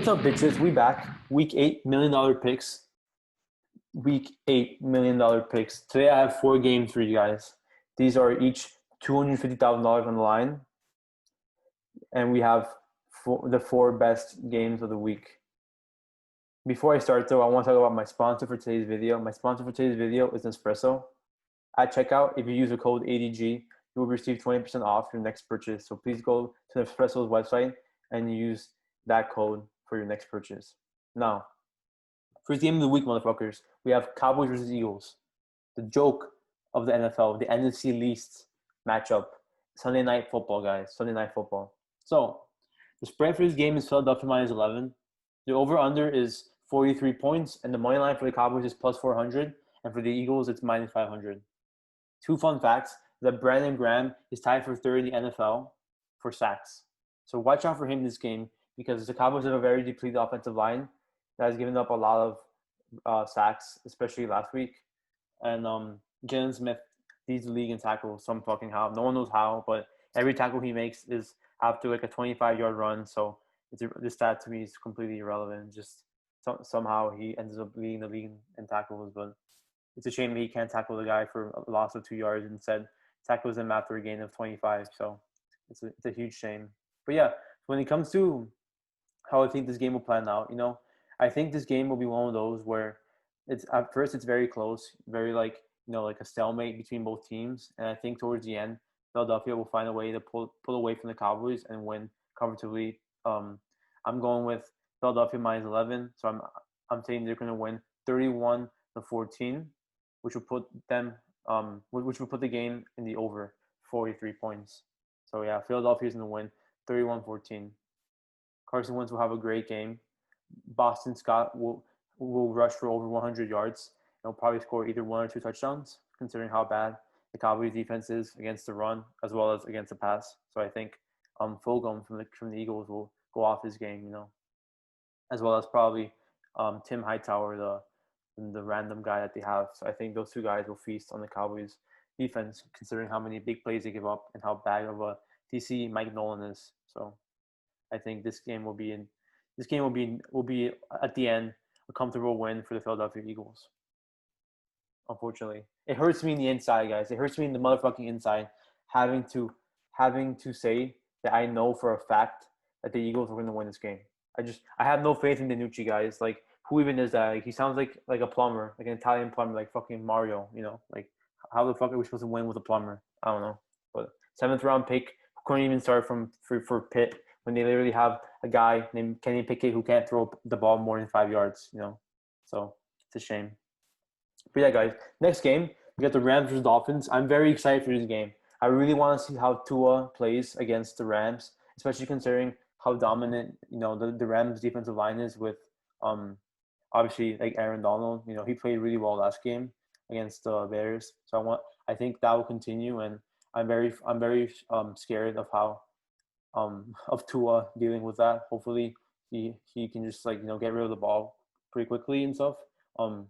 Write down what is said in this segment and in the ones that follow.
What's up, bitches? We back. Week 8, $1 million picks. Week 8, $1 million picks. Today I have 4 games for you guys. These are each $250,000 on the line. And we have the 4 best games of the week. Before I start, though, I want to talk about my sponsor for today's video. My sponsor for today's video is Nespresso. At checkout, if you use the code ADG, you will receive 20% off your next purchase. So please go to Nespresso's website and use that code for your next purchase. Now, first game of the week, motherfuckers. We have Cowboys versus Eagles. The joke of the NFL, the NFC least matchup. Sunday Night Football, guys. Sunday Night Football. So, the spread for this game is Philadelphia minus 11. The over-under is 43 points, and the money line for the Cowboys is plus 400, and for the Eagles, it's minus 500. 2 fun facts, that Brandon Graham is tied for third in the NFL for sacks. So watch out for him this game, because the Cowboys have a very depleted offensive line that has given up a lot of sacks, especially last week. And Jalen Smith leads the league in tackles some fucking how. No one knows how, but every tackle he makes is after like a 25-yard run. So this stat to me is completely irrelevant. Just somehow he ends up leading the league in tackles. But it's a shame that he can't tackle the guy for a loss of 2 yards. Instead, tackles him after a gain of 25. So it's a huge shame. But yeah, when it comes to how I think this game will plan out, I think this game will be one of those where it's at first it's very close, very like a stalemate between both teams, and I think towards the end, Philadelphia will find a way to pull away from the Cowboys and win comfortably. I'm going with Philadelphia minus 11, so I'm saying they're going to win 31-14, which will put them which will put the game in the over 43 points. So yeah, Philadelphia is going to win 31-14. Carson Wentz will have a great game. Boston Scott will rush for over 100 yards. He'll probably score either 1 or 2 touchdowns, considering how bad the Cowboys defense is against the run as well as against the pass. So I think Fulgham from the Eagles will go off his game, as well as probably Tim Hightower, the random guy that they have. So I think those 2 guys will feast on the Cowboys defense, considering how many big plays they give up and how bad of a DC Mike Nolan is. So I think this game will be at the end a comfortable win for the Philadelphia Eagles. Unfortunately, it hurts me in the inside, guys. It hurts me in the motherfucking inside having to say that I know for a fact that the Eagles are going to win this game. I have no faith in DiNucci, guys. Like, who even is that? Like, he sounds like a plumber, like an Italian plumber, like fucking Mario. Like, how the fuck are we supposed to win with a plumber? I don't know. But 7th round pick couldn't even start for Pitt when they literally have a guy named Kenny Pickett who can't throw the ball more than 5 yards. So it's a shame. But yeah, guys, next game we got the Rams versus Dolphins. I'm very excited for this game. I really want to see how Tua plays against the Rams, especially considering how dominant the Rams defensive line is with obviously like Aaron Donald. He played really well last game against the Bears. So I think that will continue, and I'm very scared of how of Tua dealing with that. Hopefully he can just get rid of the ball pretty quickly and stuff. For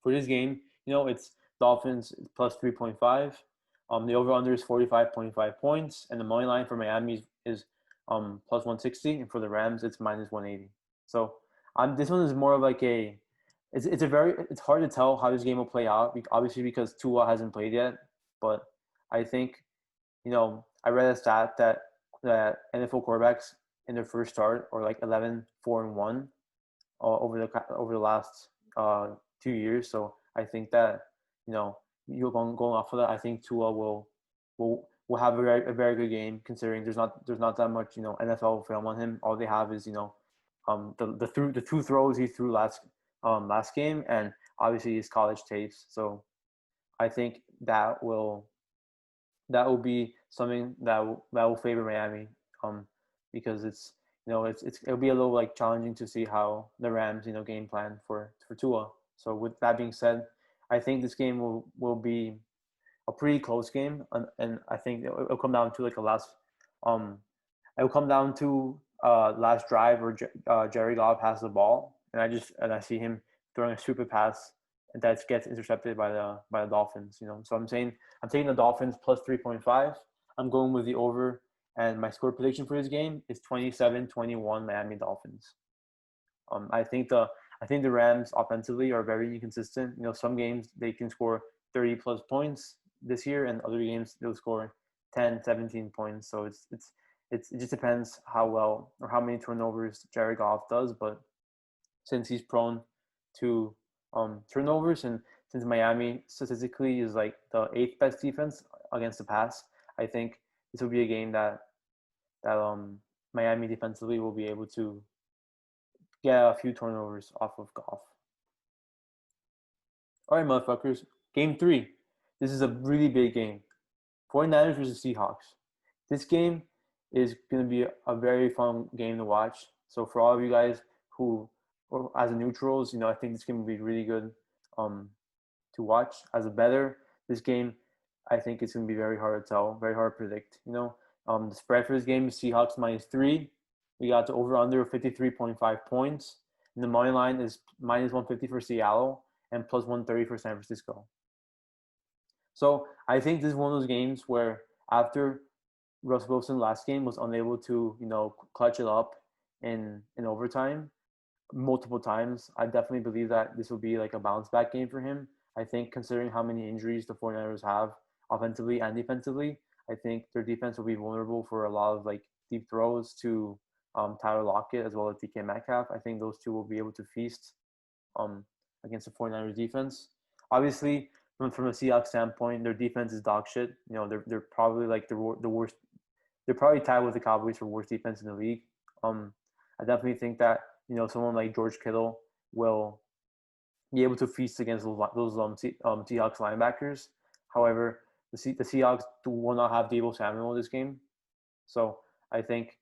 this game, it's Dolphins plus 3.5. The over-under is 45.5 points, and the money line for Miami is plus 160, and for the Rams, it's minus 180. So this one is more of like it's hard to tell how this game will play out, obviously because Tua hasn't played yet. But I think, I read a stat that NFL quarterbacks in their first start are like 11-4-1 over the last 2 years. So I think that you're going off of that. I think Tua will have a very good game, considering there's not that much NFL film on him. All they have is the 2 throws he threw last game, and obviously his college tapes. So I think that will be something that will favor Miami, because it'll be a little like challenging to see how the Rams game plan for Tua. So with that being said, I think this game will be a pretty close game, and I think it'll come down to like it'll come down to last drive where Jerry Goff has the ball, and I see him throwing a stupid pass that gets intercepted by the Dolphins. So I'm taking the Dolphins plus 3.5. I'm going with the over, and my score prediction for this game is 27-21 Miami Dolphins. I think the Rams offensively are very inconsistent. You know, some games they can score 30 plus points this year, and other games they'll score 10, 17 points. So it just depends how well or how many turnovers Jared Goff does. But since he's prone to turnovers, and since Miami statistically is like the eighth best defense against the pass, I think this will be a game that Miami defensively will be able to get a few turnovers off of Goff. All right, motherfuckers. Game 3. This is a really big game. 49ers versus Seahawks. This game is going to be a very fun game to watch. So for all of you guys who, or as a neutrals, you know, I think this game will be really good to watch. As a bettor, this game, I think it's going to be very hard to tell, very hard to predict. You know, the spread for this game is Seahawks -3. We got the over/under 53.5 points, and the money line is -150 for Seattle and +130 for San Francisco. So I think this is one of those games where after Russ Wilson last game was unable to, you know, clutch it up in overtime multiple times, I definitely believe that this will be like a bounce back game for him. I think considering how many injuries the 49ers have offensively and defensively, I think their defense will be vulnerable for a lot of like deep throws to Tyler Lockett as well as DK Metcalf. I think those two will be able to feast um, against the 49ers defense. Obviously, from a Seahawks standpoint, their defense is dog shit. You know, they're probably like the worst. They're probably tied with the Cowboys for worst defense in the league. I definitely think that, you know, someone like George Kittle will be able to feast against those Seahawks linebackers. However, the Seahawks will not have Deebo Samuel this game, so I think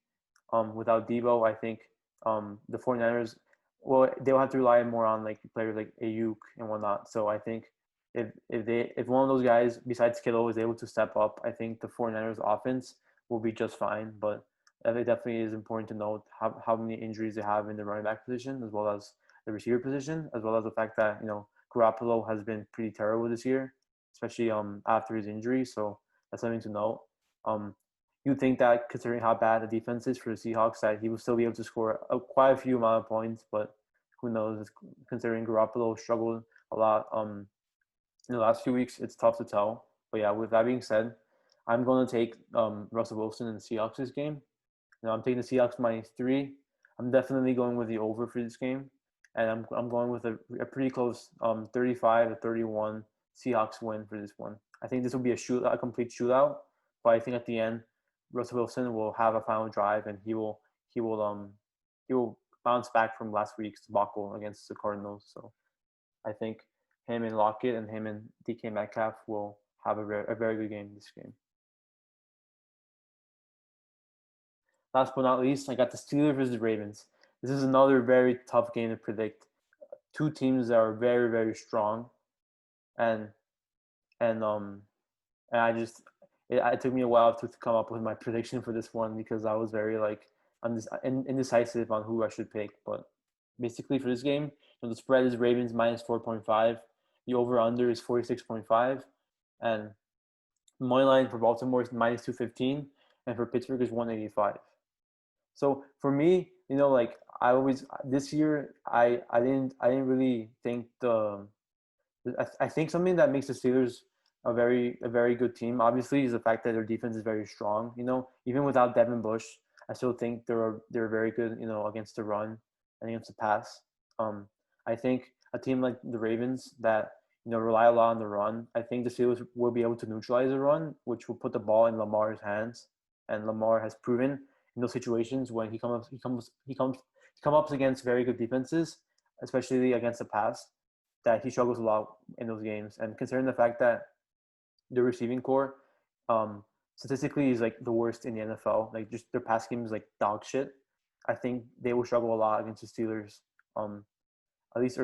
without Deebo, I think the 49ers, well, they'll have to rely more on like players like Ayuk and whatnot. So I think if one of those guys besides Kittle is able to step up, I think the 49ers offense will be just fine. But it definitely is important to note how many injuries they have in the running back position as well as the receiver position, as well as the fact that, you know, Garoppolo has been pretty terrible this year, especially after his injury. So that's something to note. You think that considering how bad the defense is for the Seahawks, that he will still be able to score quite a few amount of points, but who knows? Considering Garoppolo struggled a lot in the last few weeks, it's tough to tell. But yeah, with that being said, I'm going to take Russell Wilson in the Seahawks this game. You know, I'm taking the Seahawks -3. I'm definitely going with the over for this game, and I'm going with a pretty close 35-31 Seahawks win for this one. I think this will be a complete shootout, but I think at the end, Russell Wilson will have a final drive, and he will bounce back from last week's debacle against the Cardinals. So I think him and Lockett and him and DK Metcalf will have a very good game this game. Last but not least, I got the Steelers versus Ravens. This is another very tough game to predict. Two teams that are very, very strong, and and um and it took me a while to come up with my prediction for this one because I was very like indecisive on who I should pick. But basically for this game, you know, the spread is Ravens -4.5. The over under is 46.5, and money line for Baltimore is -215, and for Pittsburgh is 185. So for me, you know, like I always this year, I didn't really think I think something that makes the Steelers a very good team, obviously, is the fact that their defense is very strong. You know, even without Devin Bush, I still think they're very good. You know, against the run and against the pass. I think a team like the Ravens that, you know, rely a lot on the run. I think the Steelers will be able to neutralize the run, which will put the ball in Lamar's hands, and Lamar has proven in those situations when he come up against very good defenses, especially against the pass, that he struggles a lot in those games. And considering the fact that the receiving core, statistically is like the worst in the NFL, like just their pass game is like dog shit. I think they will struggle a lot against the Steelers, at least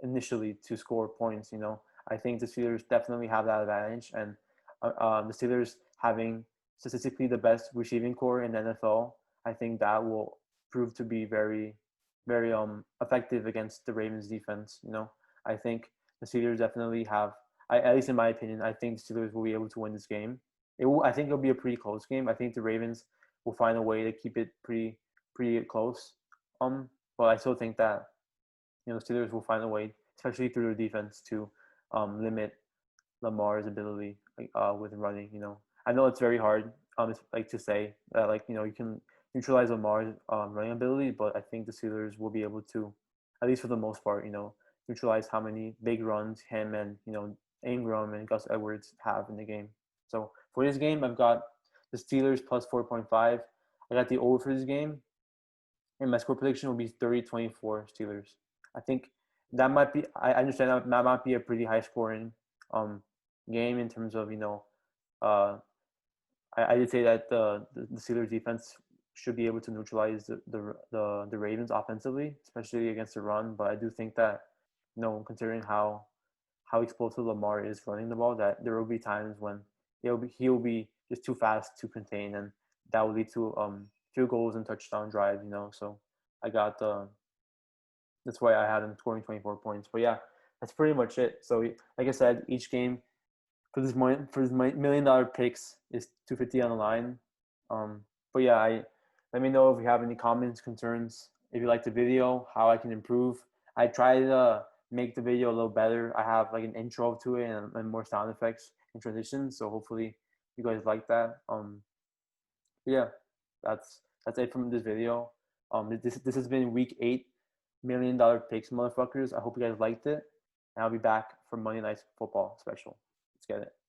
initially to score points. You know, I think the Steelers definitely have that advantage, and the Steelers having statistically the best receiving core in the NFL, I think that will prove to be very, very effective against the Ravens defense. You know, I think the Steelers definitely have. At least in my opinion, I think the Steelers will be able to win this game. I think it'll be a pretty close game. I think the Ravens will find a way to keep it pretty close. but I still think that the Steelers will find a way, especially through their defense, to limit Lamar's ability with running. I know it's very hard it's like to say that you can neutralize Lamar's running ability, but I think the Steelers will be able to, at least for the most part, neutralize how many big runs him and Ingram and Gus Edwards have in the game. So for this game, I've got the Steelers plus 4.5. I got the over for this game, and my score prediction will be 30-24 Steelers. I think that might be. I understand that might be a pretty high scoring game in terms of uh, I did say that the Steelers defense should be able to neutralize the Ravens offensively, especially against the run. But I do think that considering how explosive Lamar is running the ball, that there will be times when he'll be just too fast to contain, and that will lead to field goals and touchdown drives. So I got that's why I had him scoring 24 points. But yeah, that's pretty much it. So like I said, each game for this $1 million picks is 250 on the line. But yeah, let me know if you have any comments, concerns. If you like the video, how I can improve. I try to make the video a little better. I have like an intro to it and more sound effects and transitions. So hopefully you guys like that. Yeah, that's it from this video. This has been week 8, $1 million picks, motherfuckers. I hope you guys liked it, and I'll be back for Monday Night Football special. Let's get it.